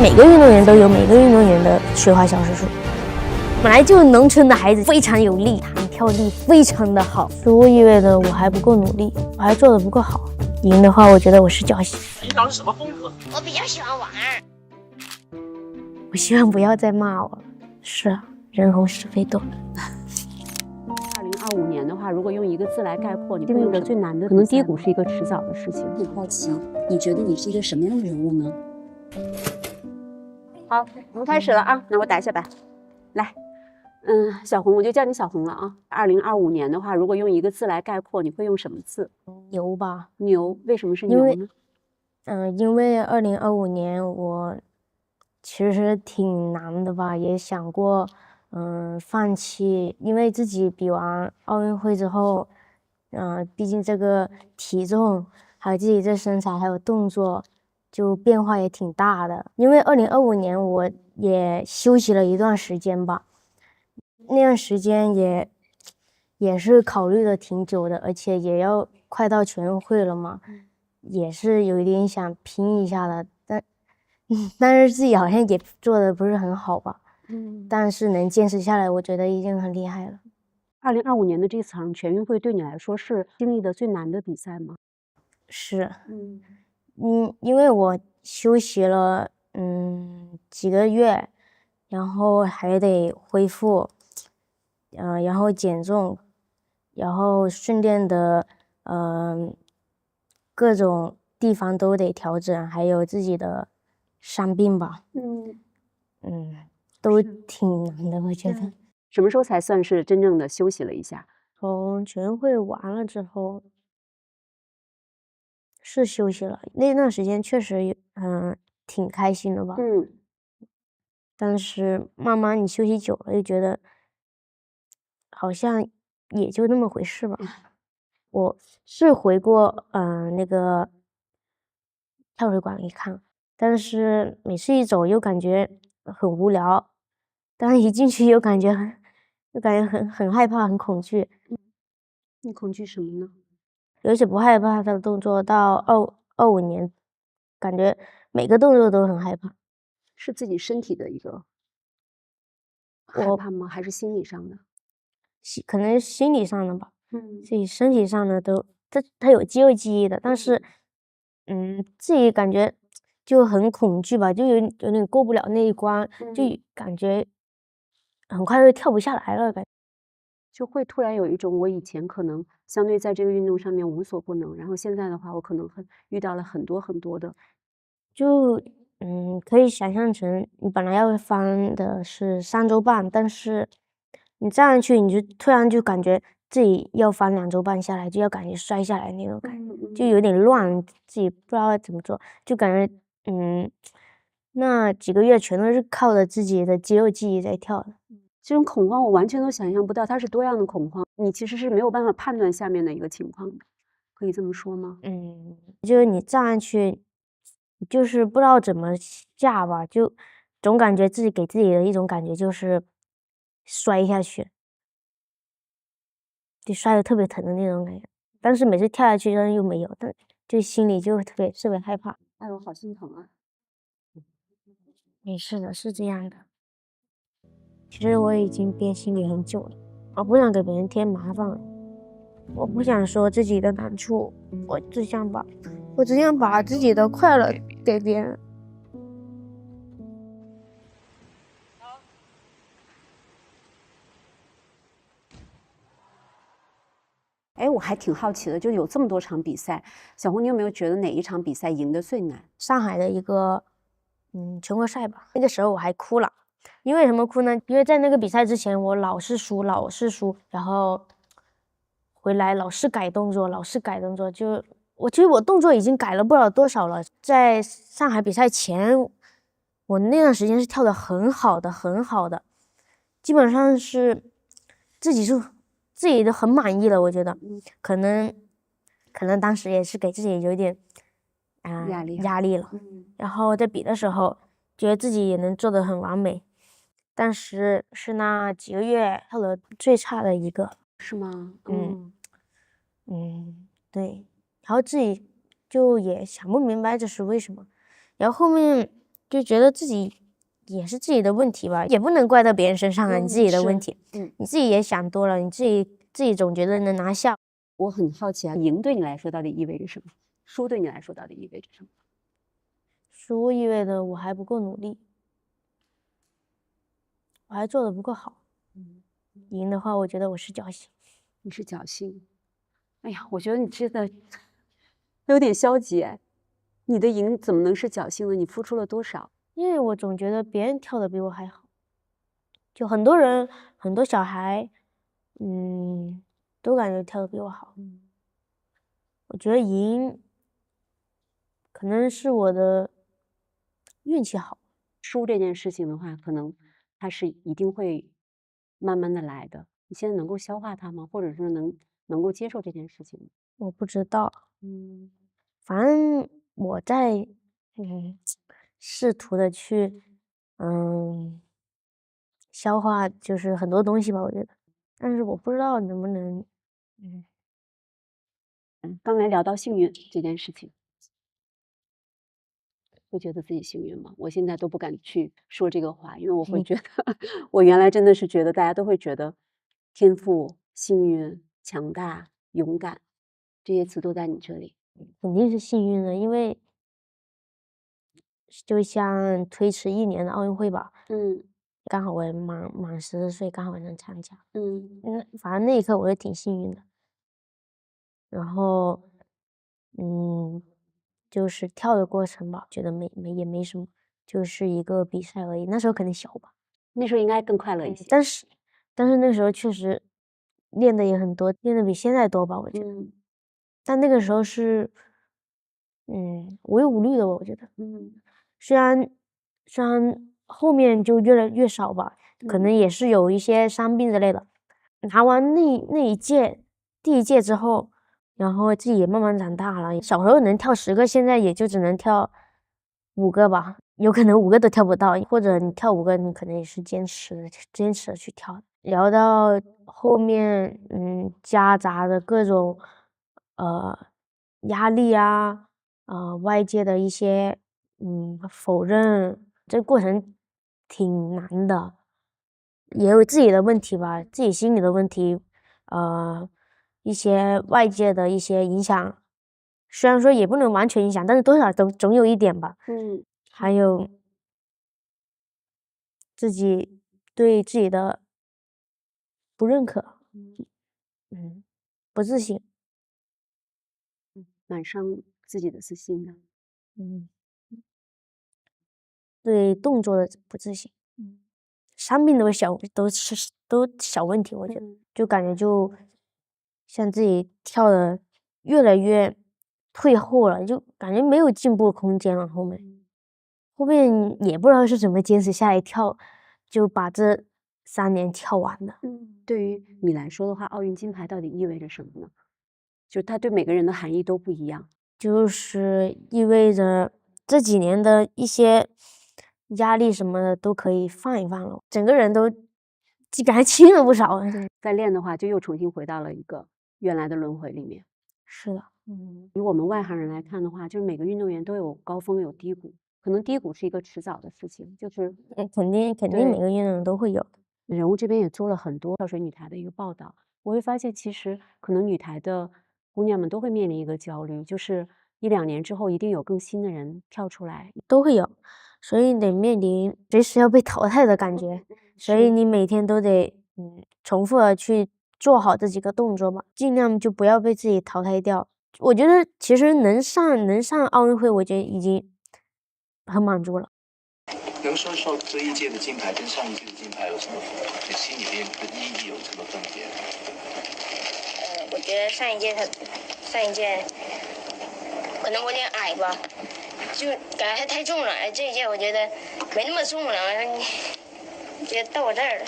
每个运动员都有每个运动员的雪花小时数。本来就农村的孩子非常有力，弹跳力非常的好，所以意味着我还不够努力，我还做的不够好。赢的话，我觉得我是侥幸。平常是什么风格？我比较喜欢玩。我希望不要再骂我了。是啊，人红是非多。2025年的话，如果用一个字来概括，你经历的最难的，可能低谷是一个迟早的事情。很好奇，你觉得你是一个什么样的人物呢？好，我们开始了啊！那我打一下板，来，小红，我就叫你小红了啊。2025年的话，如果用一个字来概括，你会用什么字？牛吧。牛，为什么是牛呢？因为2025年我其实挺难的吧，也想过放弃，因为自己比完奥运会之后，毕竟这个体重还有自己这身材还有动作就变化也挺大的。因为2025年我也休息了一段时间吧，那段时间也是考虑的挺久的，而且也要快到全运会了嘛，也是有一点想拼一下的，但是自己好像也做的不是很好吧，但是能坚持下来，我觉得已经很厉害了。2025年的这场全运会对你来说是经历的最难的比赛吗？是，因为我休息了几个月，然后还得恢复，然后减重，然后训练的各种地方都得调整，还有自己的伤病吧，都挺难的，我觉得。什么时候才算是真正的休息了一下？从全运会完了之后是休息了，那段时间确实挺开心的吧。但是慢慢你休息久了，就觉得好像也就那么回事吧。我是回过那个跳水馆一看，但是每次一走又感觉很无聊，但是一进去又感觉很害怕，很恐惧。你恐惧什么呢？有些不害怕的动作，到25年，感觉每个动作都很害怕。是自己身体的一个害怕吗？还是心理上的？可能心理上的吧，自己身体上的都，它有肌肉记忆的，但是，自己感觉就很恐惧吧，就有点过不了那一关，就感觉很快就跳不下来了，就会突然有一种我以前可能相对在这个运动上面无所不能，然后现在的话，我可能遇到了很多很多的，就可以想象成你本来要翻的是3周半，但是你站上去，你就突然就感觉自己要翻2周半下来，就要感觉摔下来那种感觉，就有点乱，自己不知道怎么做，就感觉那几个月全都是靠着自己的肌肉记忆在跳的。这种恐慌我完全都想象不到，它是多样的恐慌，你其实是没有办法判断下面的一个情况的，可以这么说吗？就是你站上去，就是不知道怎么下吧，就总感觉自己给自己的一种感觉就是摔下去，就摔得特别疼的那种感觉。但是每次跳下去又没有，但就心里就特别害怕。哎呦，好心疼啊！没事的，是这样的。其实我已经憋心里很久了，我不想给别人添麻烦了，我不想说自己的难处，我只想把自己的快乐给别人。哎，我还挺好奇的，就有这么多场比赛，小红，你有没有觉得哪一场比赛赢得最难？上海的一个全国赛吧，那个时候我还哭了。因为什么哭呢？因为在那个比赛之前，我老是输，然后回来老是改动作，就其实我动作已经改了不知道多少了。在上海比赛前，我那段时间是跳得很好的，基本上是自己都很满意了。我觉得，可能当时也是给自己有点压力了。然后在比的时候，觉得自己也能做得很完美。但是是那几个月跳得最差的一个。是吗？对。然后自己就也想不明白这是为什么。然后后面就觉得自己也是自己的问题吧，也不能怪到别人身上啊，你自己的问题，你自己也想多了，你自己总觉得能拿下。我很好奇啊，赢对你来说到底意味着什么？输对你来说到底意味着什么？输意味着我还不够努力，我还做的不够好。赢的话，我觉得我是侥幸。你是侥幸。哎呀，我觉得你真的有点消极哎。你的赢怎么能是侥幸呢？你付出了多少？因为我总觉得别人跳的比我还好，就很多人很多小孩，都感觉跳的比我好。我觉得赢可能是我的运气好。输这件事情的话，可能它是一定会慢慢的来的。你现在能够消化它吗？或者是能够接受这件事情吗？我不知道，反正我在试图的去消化，就是很多东西吧，我觉得，但是我不知道能不能，刚才聊到幸运这件事情，会觉得自己幸运吗？我现在都不敢去说这个话，因为我会觉得我原来真的是觉得大家都会觉得天赋、幸运、强大、勇敢这些词都在你这里。肯定是幸运的，因为就像推迟1年的奥运会吧，刚好我也满14岁，刚好能参加，反正那一刻我也挺幸运的。然后，就是跳的过程吧，觉得也没什么，就是一个比赛而已。那时候可能小吧，那时候应该更快乐一些。但是那时候确实练的也很多，练的比现在多吧，我觉得。但那个时候是，无忧无虑的，我觉得。虽然后面就越来越少吧，可能也是有一些伤病之类的。拿完那一届第一届之后，然后自己也慢慢长大了。小时候能跳10个，现在也就只能跳5个吧，有可能5个都跳不到，或者你跳5个，你可能也是坚持的去跳的。聊到后面，夹杂的各种压力啊，外界的一些否认，这个过程挺难的，也有自己的问题吧，自己心里的问题，一些外界的一些影响，虽然说也不能完全影响，但是多少都总有一点吧。还有自己对自己的不认可，不自信，蛮伤自己的自信的。对动作的不自信，伤病都小问题，我觉得，就感觉就像自己跳的越来越退后了，就感觉没有进步空间了。后面也不知道是怎么坚持下来跳，就把这3年跳完的。对于你来说的话，奥运金牌到底意味着什么呢？就它对每个人的含义都不一样。就是意味着这几年的一些压力什么的都可以放一放了，整个人都感觉轻了不少。再练的话，就又重新回到了一个原来的轮回里面。是的，以我们外行人来看的话，就是每个运动员都有高峰有低谷，可能低谷是一个迟早的事情，就是肯定每个运动员都会有的。人物这边也做了很多跳水女台的一个报道，我会发现其实可能女台的姑娘们都会面临一个焦虑，就是1、2年之后一定有更新的人跳出来，都会有，所以得面临随时要被淘汰的感觉，所以你每天都得重复的去做好这几个动作吧，尽量就不要被自己淘汰掉。我觉得其实能上奥运会，我觉得已经很满足了。能说说这一届的金牌跟上一届的金牌有什么？你心里面的意义有什么分别？我觉得上一届可能我有点矮吧，就感觉它太重了。这一届我觉得没那么重了，觉得到我这儿了。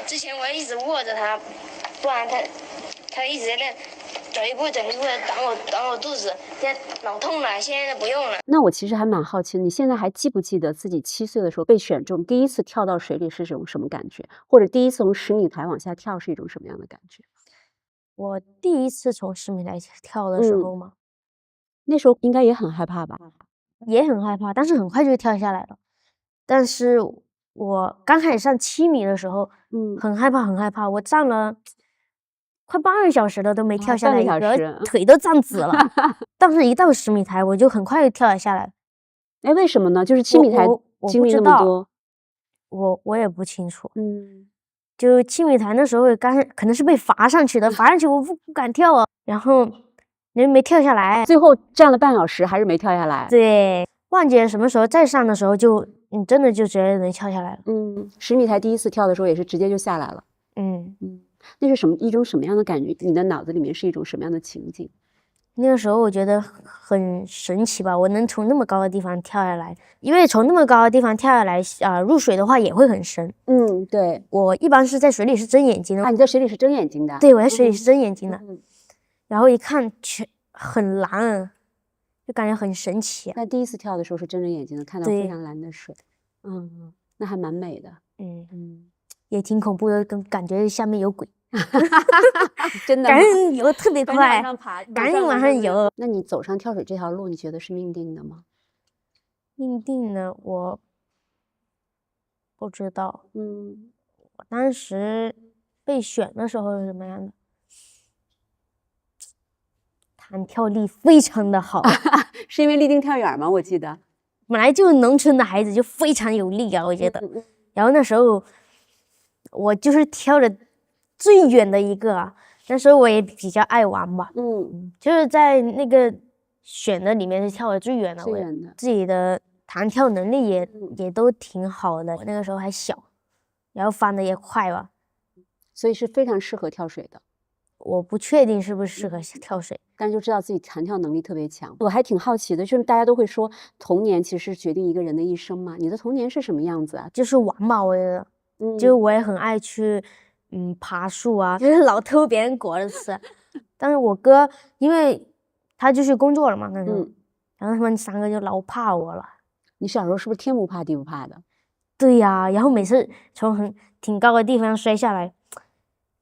之前我一直握着它，不然它一直在那走一步挡我肚子，现在老痛了，现在不用了。那我其实还蛮好奇，你现在还记不记得自己7岁的时候被选中，第一次跳到水里是种什么感觉？或者第一次从10米台往下跳是一种什么样的感觉？我第一次从10米台跳的时候嘛，那时候应该也很害怕吧？也很害怕，但是很快就跳下来了。但是我刚开始上7米的时候，很害怕，很害怕，我站了快半个小时了都没跳下来，半个小时腿都站直了。但是一到10米台，我就很快就跳了下来。哎，为什么呢？就是7米台我经历不知道，那么多，我也不清楚。嗯，就7米台那时候可能是被罚上去的，罚上去我不敢跳啊，然后人没跳下来，最后站了半小时还是没跳下来。对，忘记了什么时候再上的时候就真的就直接能跳下来了。10米台第一次跳的时候也是直接就下来了。那是一种什么样的感觉？你的脑子里面是一种什么样的情景？那个时候我觉得很神奇吧，我能从那么高的地方跳下来，因为从那么高的地方跳下来入水的话也会很深。对，我一般是在水里是睁眼睛的。啊，你在水里是睁眼睛的？对，我在水里是睁眼睛的。然后一看很蓝，就感觉很神奇。那第一次跳的时候是睁着眼睛的，看到非常蓝的水，那还蛮美的。也挺恐怖的，感觉下面有鬼。真的，赶紧游特别快，赶紧往上游。那你走上跳水这条路，你觉得是命定的吗？命定的我不知道。我当时被选的时候是什么样的？弹跳力非常的好。是因为立定跳远吗？我记得本来就农村的孩子就非常有力啊，我觉得。然后那时候我就是跳的最远的一个啊，那时候我也比较爱玩吧，就是在那个选的里面是跳的最远的，我自己的弹跳能力也都挺好的。我那个时候还小，然后翻的也快吧，所以是非常适合跳水的。我不确定是不是适合跳水，但就知道自己弹跳能力特别强。我还挺好奇的，就是大家都会说童年其实决定一个人的一生嘛。你的童年是什么样子啊？就是玩吧，我觉得，就我也很爱去爬树啊，就是老偷别人果子吃。但是我哥因为他就去工作了嘛，那时候，然后他们3个就老怕我了。你小时候是不是天不怕地不怕的？对呀，然后每次从挺高的地方摔下来，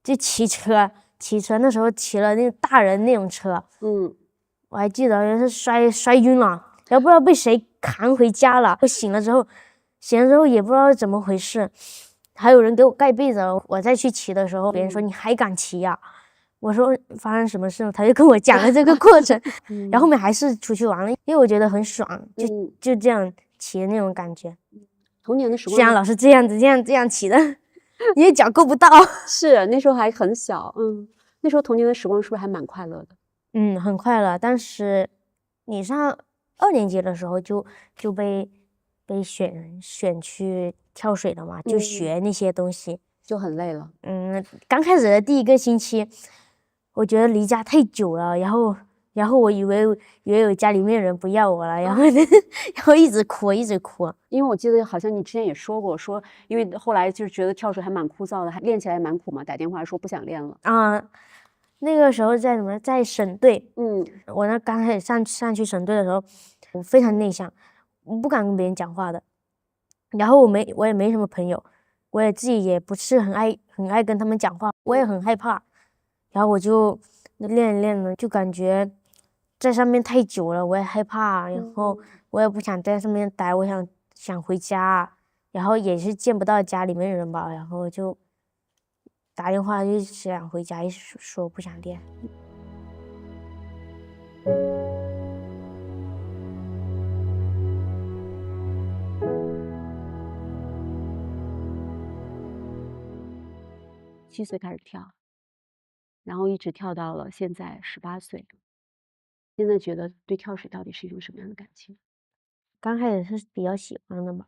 就骑车那时候骑了那个大人那种车，我还记得是摔晕了，然后不知道被谁扛回家了。我醒了之后也不知道怎么回事，还有人给我盖被子。我再去骑的时候，别人说你还敢骑呀？我说发生什么事了？他就跟我讲了这个过程，然后后面还是出去玩了，因为我觉得很爽，就这样骑的那种感觉。童年的时候，虽然老是这样子这样骑的，因为脚够不到。是那时候还很小，那时候童年的时光是不是还蛮快乐的？很快乐。但是你上2年级的时候就被选去跳水了嘛，就学那些东西，就很累了。刚开始的第1个星期，我觉得离家太久了，然后我以为我家里面人不要我了，然后一直哭。因为我记得好像你之前也说过，说因为后来就是觉得跳水还蛮枯燥的，还练起来蛮苦嘛，打电话说不想练了。那个时候在省队，我那刚开始上去省队的时候，我非常内向，我不敢跟别人讲话的。然后我也没什么朋友，我也自己也不是很爱跟他们讲话，我也很害怕。然后我就练了，就感觉在上面太久了，我也害怕，然后我也不想在上面待，我想回家，然后也是见不到家里面人吧，然后就打电话就想回家，一直说不想练。7岁开始跳，然后一直跳到了现在18岁。现在觉得对跳水到底是一种什么样的感情？刚开始是比较喜欢的吧，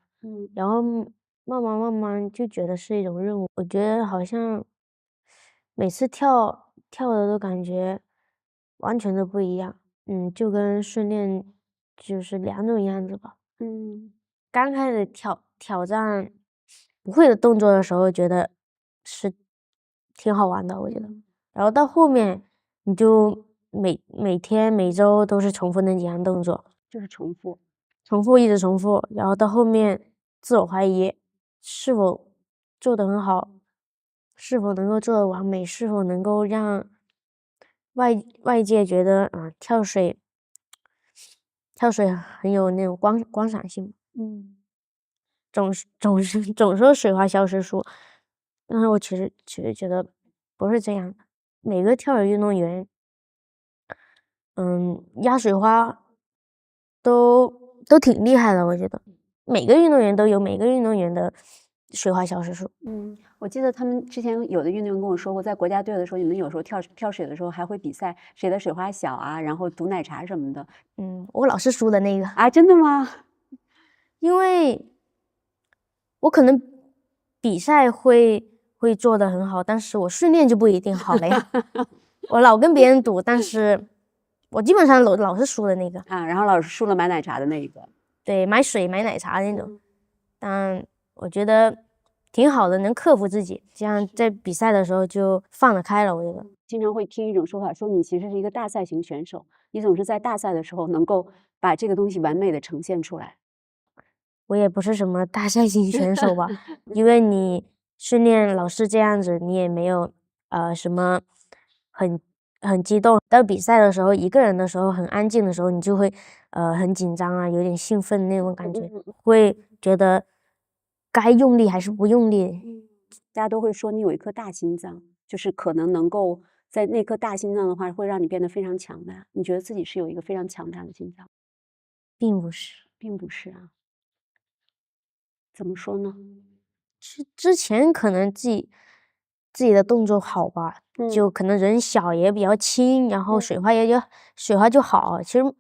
然后慢慢就觉得是一种任务。我觉得好像每次跳的都感觉完全都不一样，就跟训练就是2种样子吧。刚开始挑战不会的动作的时候，觉得是挺好玩的，我觉得。然后到后面你就每天每周都是重复那几样动作，就是重复，一直重复，然后到后面自我怀疑是否做得很好，是否能够做得完美，是否能够让外界觉得跳水跳水很有那种观赏性，嗯总说水花消失术，但是我其实觉得不是这样的。每个跳水运动员，压水花都挺厉害的，我觉得每个运动员都有每个运动员的水花消失术。我记得他们之前有的运动员跟我说过，在国家队的时候，你们有时候跳水的时候还会比赛谁的水花小啊，然后赌奶茶什么的。我老是输的那个，啊，真的吗？因为我可能比赛会做得很好，但是我训练就不一定好了呀。我老跟别人赌，但是我基本上老是输的那个。啊，然后老师输了买奶茶的那一个。对，买水买奶茶那种。但我觉得挺好的，能克服自己，这样在比赛的时候就放得开了。我觉得经常会听一种说法，说你其实是一个大赛型选手，你总是在大赛的时候能够把这个东西完美的呈现出来。我也不是什么大赛型选手吧，因为你训练老是这样子，你也没有什么很激动。到比赛的时候，一个人的时候很安静的时候，你就会很紧张啊，有点兴奋那种感觉，会觉得该用力还是不用力。大家都会说你有一颗大心脏，就是可能能够在那颗大心脏的话，会让你变得非常强大。你觉得自己是有一个非常强大的心脏？并不是。并不是啊。怎么说呢？之前可能自己的动作好吧，就可能人小也比较轻，然后水花就好。其实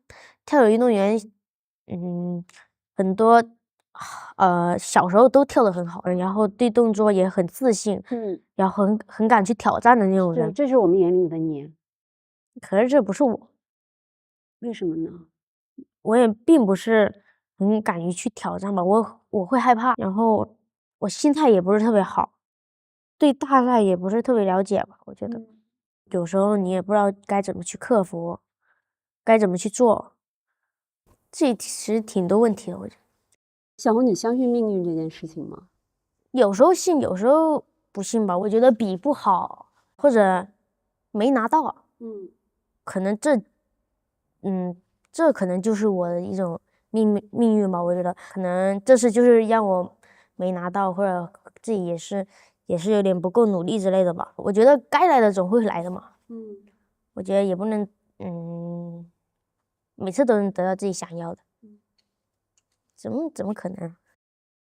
跳水运动员，很多小时候都跳得很好，然后对动作也很自信，然后很敢去挑战的那种人。这是我们眼里的你。可是这不是我，为什么呢？我也并不是很敢于去挑战吧，我会害怕，然后我心态也不是特别好，对大赛也不是特别了解吧，我觉得有时候你也不知道该怎么去克服，该怎么去做，这其实挺多问题的，我觉得小红，你相信命运这件事情吗？有时候信，有时候不信吧。我觉得比不好或者没拿到，可能这可能就是我的一种命运吧。我觉得可能这次就是让我没拿到，或者自己也是有点不够努力之类的吧。我觉得该来的总会来的嘛。我觉得也不能每次都能得到自己想要的，怎么可能？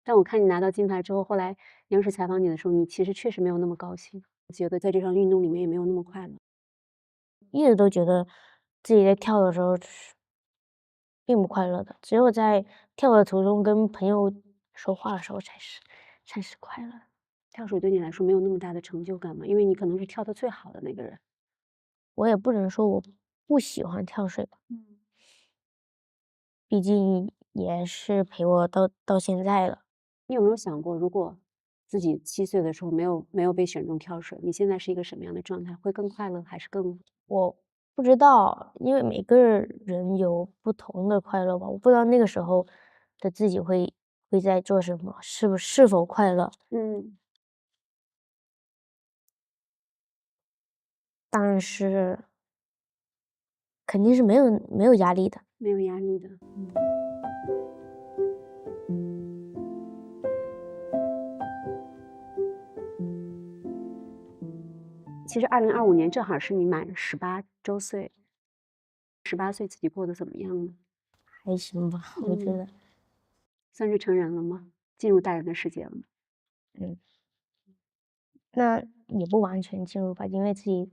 但我看你拿到金牌之后，后来央视采访你的时候，你其实确实没有那么高兴，觉得在这项运动里面也没有那么快乐。一直都觉得自己在跳的时候是并不快乐的，只有在跳的途中跟朋友说话的时候才是快乐的。跳水对你来说没有那么大的成就感吗？因为你可能是跳得最好的那个人。我也不能说我不喜欢跳水吧，毕竟也是陪我到现在了。你有没有想过，如果自己7岁的时候没有被选中跳水，你现在是一个什么样的状态？会更快乐，还是更……我不知道，因为每个人有不同的快乐吧，我不知道那个时候的自己会在做什么，是否快乐。但是肯定是没有压力的。没有压力的。其实2025年正好是你满18周岁，18岁自己过得怎么样呢？还行吧，我觉得。算是成人了吗？进入大人的世界了吗？那也不完全进入吧，因为自己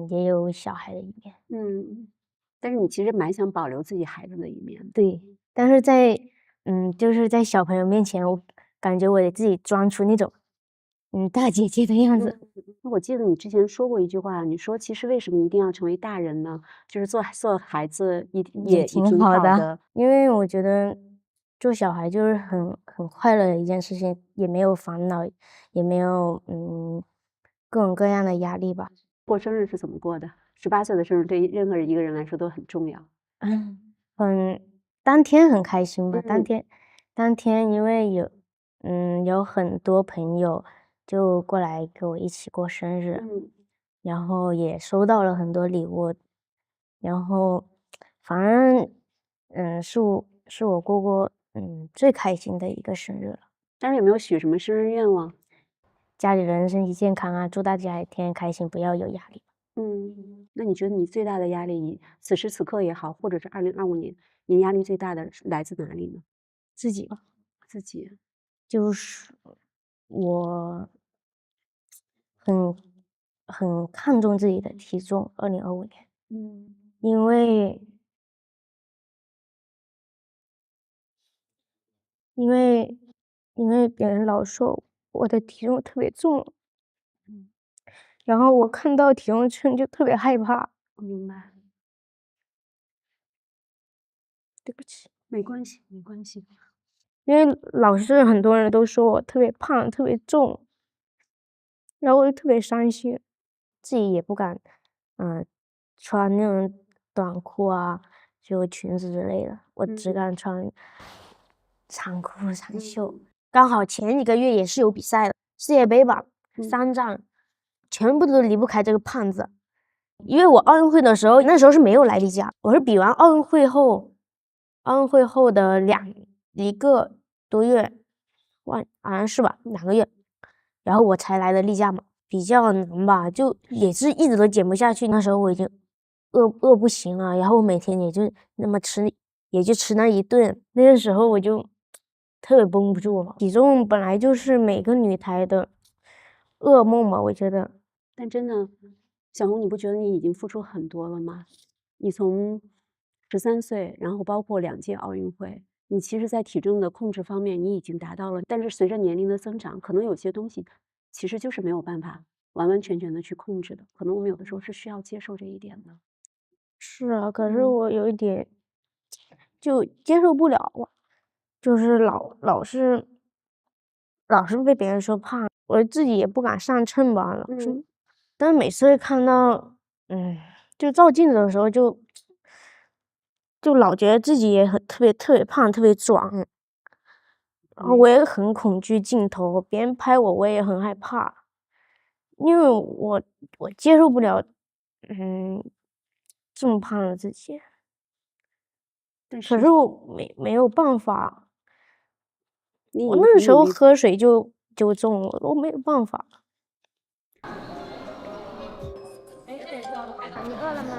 也有小孩的一面。但是你其实蛮想保留自己孩子的一面的。对，但是就是在小朋友面前，我感觉我得自己装出那种大姐姐的样子。那我记得你之前说过一句话，你说其实为什么一定要成为大人呢？就是做孩子也挺好的。因为我觉得做小孩就是很快乐的一件事情，也没有烦恼，也没有各种各样的压力吧。过生日是怎么过的？18岁的生日对于任何一个人来说都很重要。当天很开心吧，当天因为有很多朋友就过来跟我一起过生日，然后也收到了很多礼物，然后反正是我过过最开心的一个生日了。但是有没有许什么生日愿望？家里人身体健康啊，祝大家天天开心，不要有压力。那你觉得你最大的压力，你此时此刻也好，或者是2025年，你压力最大的是来自哪里呢？自己吧，自己。就是我很看重自己的体重，2025年，因为因为因为别人老说我的体重特别重，然后我看到体重秤就特别害怕。我明白，对不起，没关系，没关系。因为老是很多人都说我特别胖、特别重，然后我就特别伤心，自己也不敢，穿那种短裤啊，就裙子之类的，我只敢穿长裤、长袖。刚好前几个月也是有比赛的，世界杯吧，3站，全部都离不开这个胖子。因为我奥运会的时候，那时候是没有来例假，我是比完奥运会后的1个多月，好像是吧，2个月，然后我才来的例假嘛，比较难吧，就也是一直都减不下去。那时候我已经饿不行了，然后我每天也就那么吃，也就吃那一顿。那个时候我就特别绷不住了，体重本来就是每个女孩的噩梦吧，我觉得。但真的，小红，你不觉得你已经付出很多了吗？你从13岁，然后包括2届奥运会，你其实在体重的控制方面你已经达到了，但是随着年龄的增长，可能有些东西其实就是没有办法完完全全的去控制的，可能我们有的时候是需要接受这一点的。是啊，可是我有一点就接受不了了，就是老是被别人说胖，我自己也不敢上秤吧，老是。但是每次看到，就照镜子的时候就老觉得自己也很特别胖，特别壮，然后我也很恐惧镜头，别人拍我也很害怕，因为我接受不了，这么胖的自己。可是我没有办法，我那时候喝水就重了，我没有办法。你饿了吗？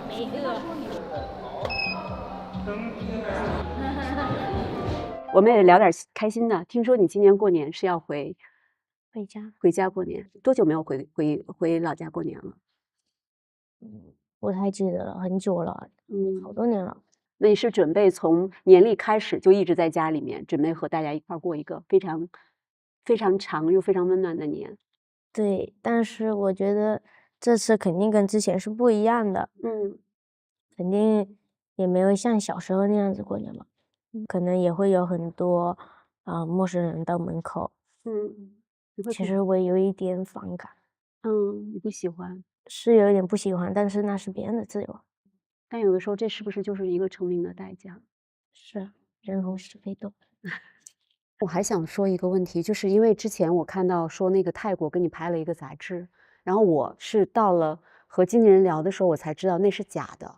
没饿。我们也聊点开心的，听说你今年过年是要回家过年，多久没有回老家过年了？不太记得了，很久了，好多年了。那你是准备从年历开始就一直在家里面，准备和大家一块儿过一个非常非常长又非常温暖的年？对，但是我觉得这次肯定跟之前是不一样的，肯定也没有像小时候那样子过年嘛，可能也会有很多陌生人到门口，其实我有一点反感，你不喜欢，是有一点不喜欢，但是那是别人的自由，但有的时候这是不是就是一个成名的代价？是人红是非多。我还想说一个问题，就是因为之前我看到说那个泰国给你拍了一个杂志，然后我是到了和经纪人聊的时候，我才知道那是假的。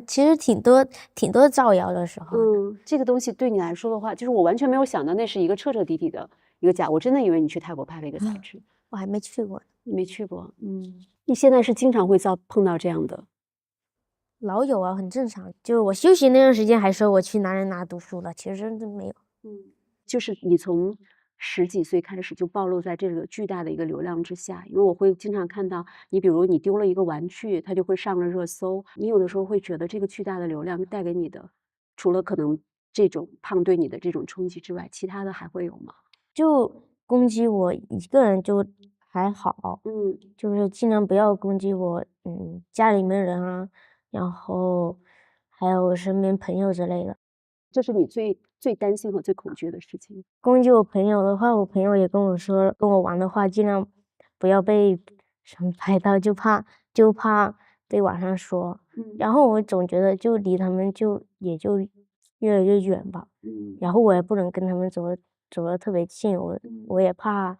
其实挺多造谣的时候。这个东西对你来说的话，就是我完全没有想到那是一个彻彻底底的一个假，我真的以为你去泰国拍了一个杂志。我还没去过。你没去过，你现在是经常会碰到这样的？老有啊，很正常。就我休息那段时间还说我去哪读书了，其实真的没有。就是你从10几岁开始就暴露在这个巨大的一个流量之下，因为我会经常看到你，比如你丢了一个玩具，它就会上了热搜。你有的时候会觉得这个巨大的流量带给你的，除了可能这种胖对你的这种冲击之外，其他的还会有吗？就攻击我一个人就还好，就是尽量不要攻击我，家里面人啊，然后还有我身边朋友之类的。这是你最担心和最恐惧的事情。攻击我朋友的话，我朋友也跟我说，跟我玩的话尽量不要被什么拍到，就怕被网上说。然后我总觉得就离他们也就越来越远吧。然后我也不能跟他们走得特别近，我也怕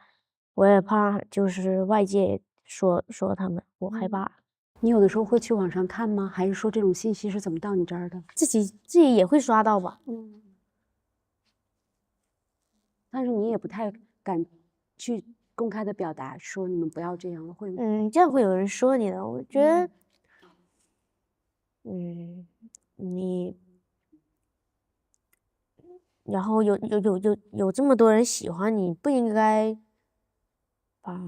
就是外界说他们，我害怕。你有的时候会去网上看吗？还是说这种信息是怎么到你这儿的？自己也会刷到吧。但是你也不太敢去公开的表达，说你们不要这样了，会这样会有人说你的。我觉得，你，然后有这么多人喜欢你，不应该把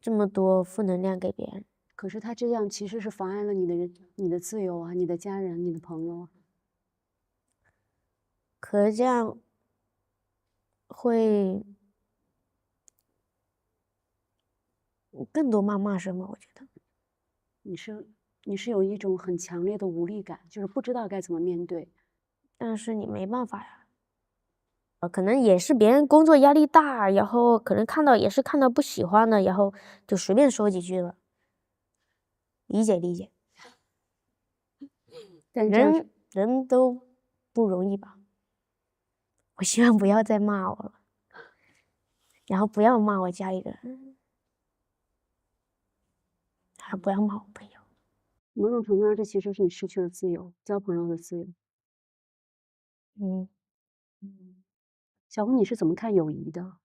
这么多负能量给别人。可是他这样其实是妨碍了你的自由啊，你的家人、你的朋友啊。可是这样会更多谩骂声吧？我觉得。你是有一种很强烈的无力感，就是不知道该怎么面对。但是你没办法呀。可能也是别人工作压力大，然后可能也是看到不喜欢的，然后就随便说几句了。理解理解。但是这样是人都不容易吧？我希望不要再骂我了，然后不要骂我家里人，还不要骂我朋友。某种程度上，这其实是你失去了自由，交朋友的自由。嗯，小红，你是怎么看友谊的？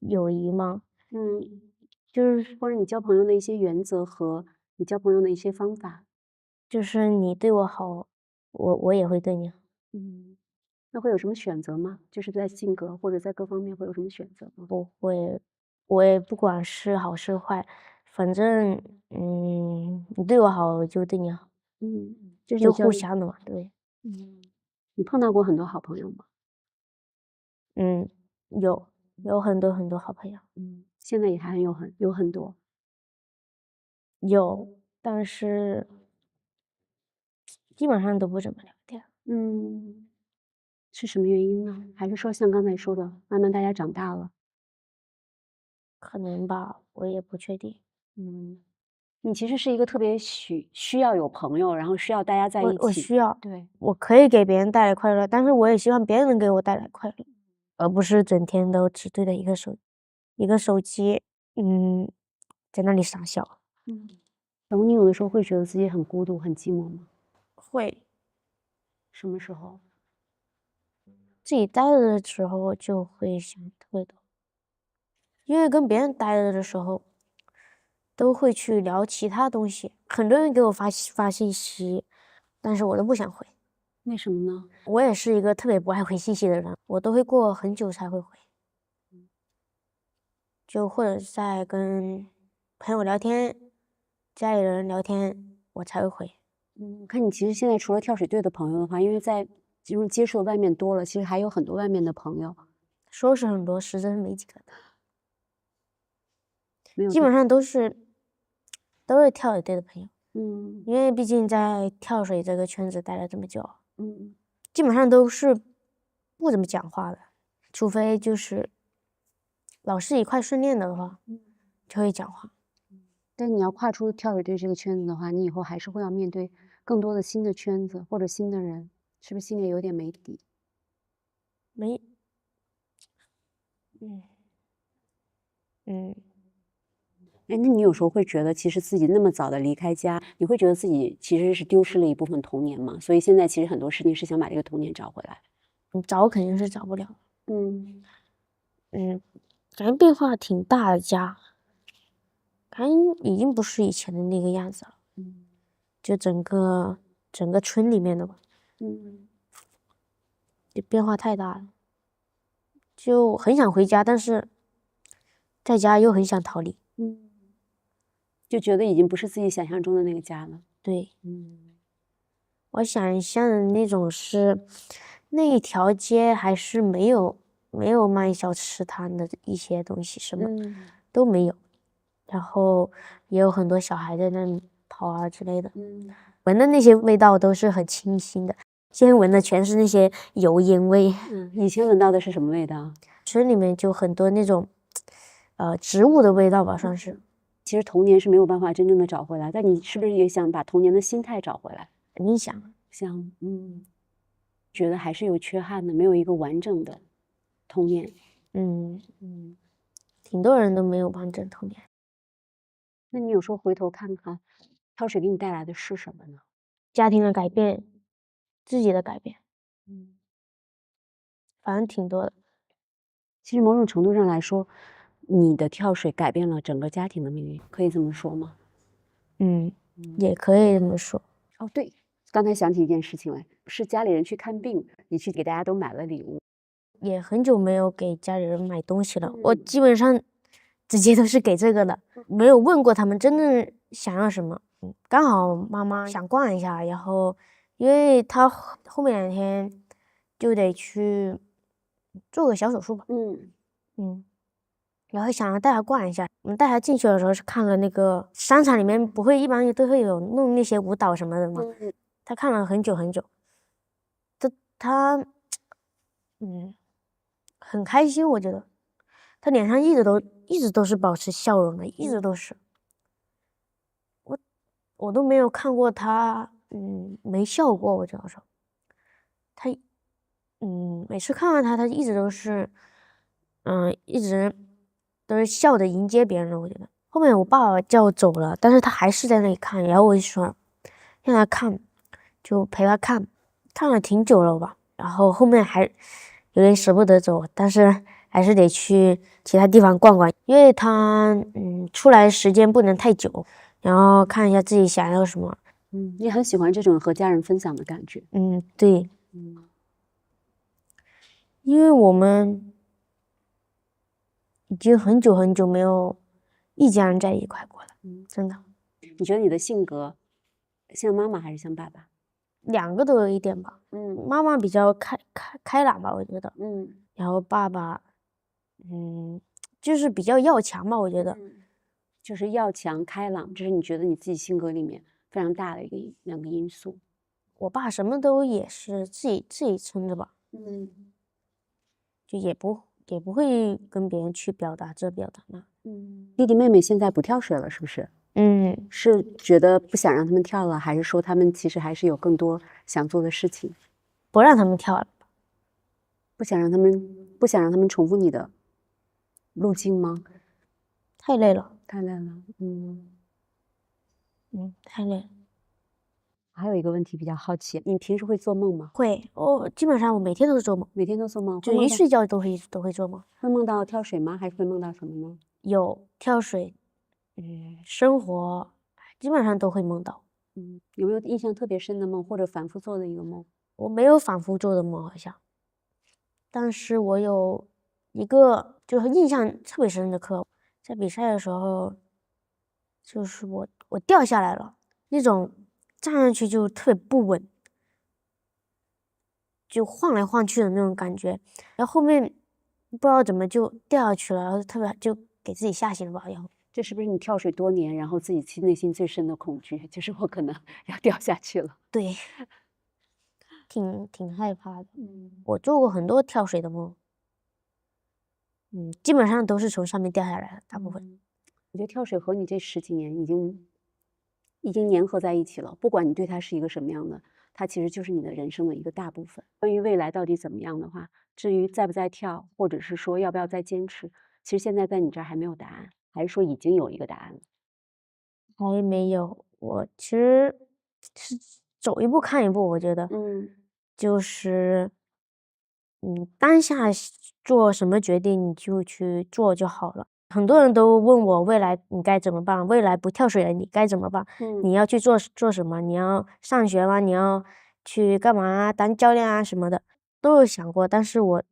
友谊吗？就是或者你交朋友的一些原则和你交朋友的一些方法。就是你对我好，我也会对你好。那会有什么选择吗？就是在性格或者在各方面会有什么选择吗？不会，我也不管是好是坏，反正你对我好，我就对你好，就这种交流。互相的嘛，对。你碰到过很多好朋友吗？有很多很多好朋友。现在也还有很多。有，但是基本上都不怎么聊天。是什么原因呢？还是说像刚才说的，慢慢大家长大了？可能吧，我也不确定。你其实是一个特别需要有朋友，然后需要大家在一起。我需要，对，我可以给别人带来快乐，但是我也希望别人能给我带来快乐，而不是整天都只对着一个手机，在那里傻笑。然后你有的时候会觉得自己很孤独、很寂寞吗？会，什么时候？自己待着的时候就会想特别多，因为跟别人待着的时候，都会去聊其他东西，很多人给我发信息，但是我都不想回。为什么呢？我也是一个特别不爱回信息的人，我都会过很久才会回。就或者是在跟朋友聊天、家里人聊天，我才会回。我看你其实现在除了跳水队的朋友的话，因为接触的外面多了，其实还有很多外面的朋友。说是很多，实则是没几个的。没有基本上都是跳水队的朋友。嗯因为毕竟在跳水这个圈子待了这么久，嗯基本上都是不怎么讲话的，除非就是老师一块训练的话，就会讲话。但你要跨出跳水队这个圈子的话，你以后还是会要面对更多的新的圈子或者新的人，是不是心里有点没底？没，嗯嗯，哎，那你有时候会觉得，其实自己那么早的离开家，你会觉得自己其实是丢失了一部分童年吗？所以现在其实很多事情是想把这个童年找回来。你找肯定是找不了。嗯感觉变化挺大的家，感觉已经不是以前的那个样子了。就整个村里面的吧，就变化太大了，就很想回家，但是在家又很想逃离。就觉得已经不是自己想象中的那个家了。对，我想象的那种是那一条街还是没有卖小吃摊的一些东西，什么都没有，然后也有很多小孩在那里跑啊之类的，闻的那些味道都是很清新的，现在闻的全是那些油烟味。以前闻到的是什么味道？村里面就很多那种植物的味道吧，算是。其实童年是没有办法真正的找回来，但你是不是也想把童年的心态找回来？肯定想。想，觉得还是有缺憾的，没有一个完整的童年。挺多人都没有完整童年。那你有时候回头看看，跳水给你带来的是什么呢？家庭的改变，自己的改变，嗯。反正挺多的。其实某种程度上来说，你的跳水改变了整个家庭的命运，可以这么说吗？也可以这么说。哦，对，刚才想起一件事情来，是家里人去看病，你去给大家都买了礼物。也很久没有给家里人买东西了，我嗯基本上直接都是给这个的，没有问过他们真正想要什么。刚好妈妈想逛一下，然后因为她后面2天就得去做个小手术吧，然后想要带她逛一下。我们带她进去的时候是看了那个商场里面不会一般都会有弄那些舞蹈什么的吗？她看了很久很久，她很开心，我觉得她脸上一直都是保持笑容的，一直都是。我都没有看过她没笑过，我只能说，她每次看到她，她一直都是一直都是笑着迎接别人的。我觉得后面我爸爸叫我走了，但是她还是在那里看，然后我就说让她看，就陪她看，看了挺久了吧，然后后面还有点舍不得走，但是还是得去其他地方逛逛，因为她出来时间不能太久，然后看一下自己想要什么。你很喜欢这种和家人分享的感觉。对，因为我们已经很久很久没有一家人在一块过了，真的，你觉得你的性格像妈妈还是像爸爸？两个都有一点吧。妈妈比较开朗吧，我觉得。然后爸爸，就是比较要强吧，我觉得。就是要强开朗，这是你觉得你自己性格里面非常大的两个因素。我爸什么都也是自己撑着吧，就也不会跟别人去表达这表达那。弟弟妹妹现在不跳水了，是不是？是觉得不想让他们跳了，还是说他们其实还是有更多想做的事情？不让他们跳了，不想让他们重复你的路径吗？太累了，太累了，太累了。还有一个问题比较好奇，你平时会做梦吗？会，基本上我每天都是做梦，每天都做梦，就一睡觉都会做梦。会梦到跳水吗？还是会梦到什么呢？有跳水，生活基本上都会梦到。有没有印象特别深的梦，或者反复做的一个梦？我没有反复做的梦好像，但是我有一个就是印象特别深的课，在比赛的时候，就是我掉下来了，那种站上去就特别不稳，就晃来晃去的那种感觉，然后后面不知道怎么就掉下去了，然后特别就给自己吓醒了吧，然后这是不是你跳水多年，然后自己内心最深的恐惧，就是我可能要掉下去了？对，挺害怕的。我做过很多跳水的梦，基本上都是从上面掉下来的，大部分。我觉得跳水和你这10几年已经粘合在一起了，不管你对它是一个什么样的，它其实就是你的人生的一个大部分。关于未来到底怎么样的话，至于在不在跳，或者是说要不要再坚持，其实现在在你这儿还没有答案，还是说已经有一个答案了？还没有，我其实是走一步看一步，我觉得，就是当下做什么决定你就去做就好了。很多人都问我未来你该怎么办，未来不跳水了你该怎么办？你要去做什么？你要上学吗？你要去干嘛啊？当教练啊什么的，都有想过，但是我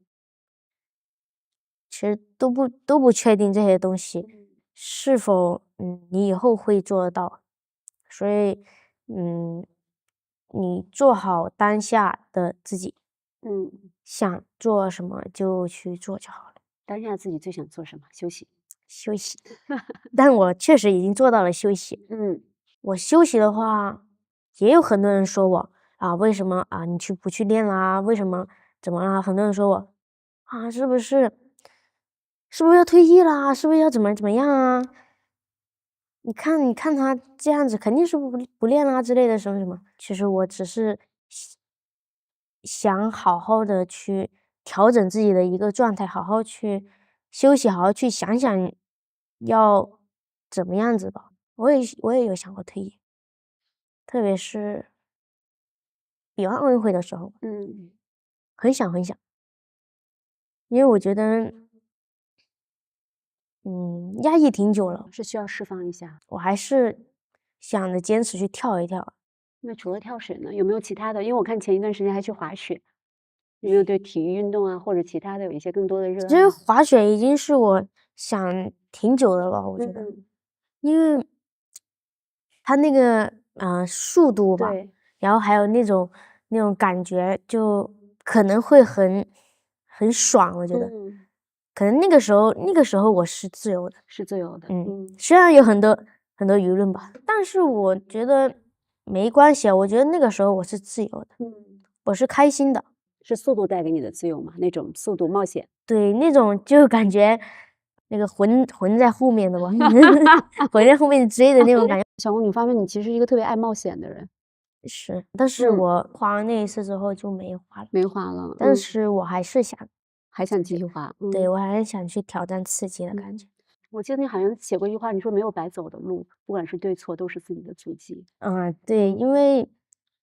其实都不确定这些东西是否你以后会做得到，所以你做好当下的自己，想做什么就去做就好了，当下自己最想做什么？休息。休息。但我确实已经做到了休息。我休息的话，也有很多人说我啊，为什么啊你不去练啦？为什么怎么啦？很多人说我啊，是不是要退役啦？是不是要怎么样啊？你看他这样子，肯定是不练啦之类的什么什么。其实我只是想好好的去调整自己的一个状态，好好去休息，好好去想想要怎么样子吧。我也有想过退役，特别是比完奥运会的时候，很想很想，因为我觉得，压抑挺久了，是需要释放一下。我还是想着坚持去跳一跳。那除了跳水呢，有没有其他的？因为我看前一段时间还去滑雪，有没有对体育运动啊或者其他的有一些更多的热爱？其实滑雪已经是我想挺久的了，我觉得，因为它那个速度吧，对，然后还有那种感觉，就可能会很爽，我觉得。可能那个时候我是自由的，是自由的。虽然有很多舆论吧，但是我觉得没关系啊。我觉得那个时候我是自由的，我是开心的。是速度带给你的自由吗？那种速度冒险？对，那种就感觉那个魂在后面的吧，魂在后面追的那种感觉。小红，你发现你其实是一个特别爱冒险的人。是，但是我滑完那一次之后就没滑了。没滑了。但是我还是想继续滑。对，我还是想去挑战刺激的感觉。我记得你好像写过一句话，你说没有白走的路，不管是对错，都是自己的足迹。对，因为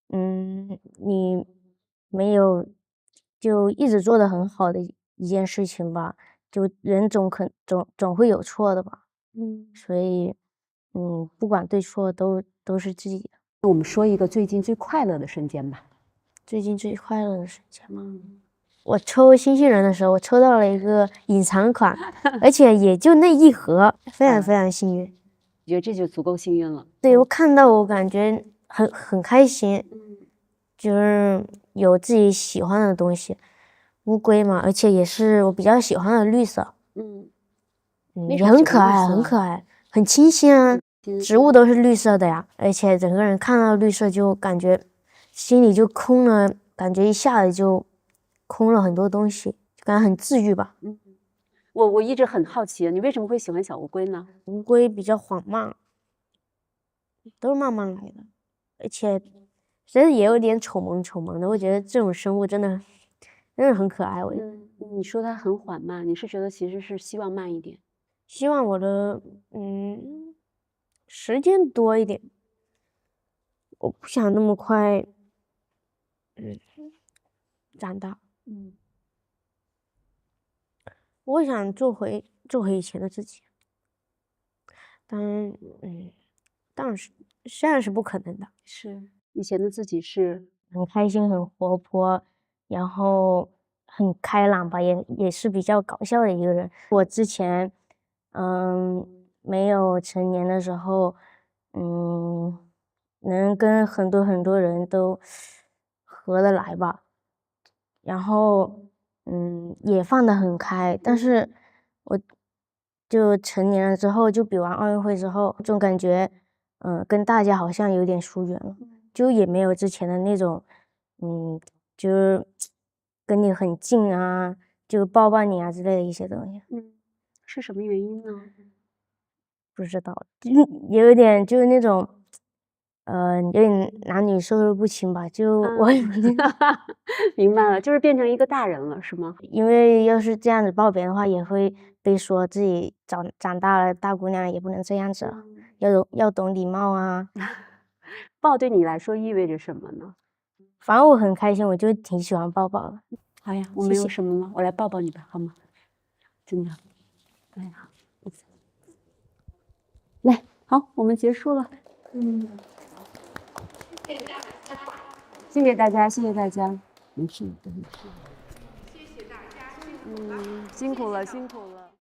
你没有就一直做得很好的一件事情吧，就人总会有错的吧。所以不管对错都是自己的。那我们说一个最近最快乐的瞬间吧。最近最快乐的瞬间吗？我抽新西人的时候，我抽到了一个隐藏款，而且也就那一盒，非常非常幸运。我觉得这就足够幸运了。对，我看到我感觉很开心，就是有自己喜欢的东西，乌龟嘛，而且也是我比较喜欢的绿色，也很可爱，很可爱，很清新啊。植物都是绿色的呀，而且整个人看到绿色就感觉心里就空了，感觉一下子就空了很多东西，就感觉很治愈吧。我一直很好奇，你为什么会喜欢小乌龟呢？乌龟比较缓慢，都是慢慢来的，而且其实也有点丑萌的。我觉得这种生物真的很可爱。你说它很缓慢，你是觉得其实是希望慢一点？希望我的时间多一点，我不想那么快长大。我想做回以前的自己，但是虽然是不可能的。是以前的自己是很开心、很活泼，然后很开朗吧，也是比较搞笑的一个人。我之前没有成年的时候，能跟很多人都合得来吧，然后也放得很开。但是我就成年了之后，就比完奥运会之后，总感觉跟大家好像有点疏远了，就也没有之前的那种就是跟你很近啊，就抱抱你啊之类的一些东西。是什么原因呢？不知道，有一点就是那种有点男女授受不亲吧，就我明白了，就是变成一个大人了，是吗？因为要是这样子抱别人的话，也会被说自己长大了，大姑娘也不能这样子了，要懂礼貌啊。抱对你来说意味着什么呢？反正我很开心，我就挺喜欢抱抱的。好呀，我没有什么了，我来抱抱你吧，好吗？真的，哎呀，来，好，我们结束了。谢谢大家，谢谢大家，没事，没事。谢谢大家，辛苦了，辛苦了。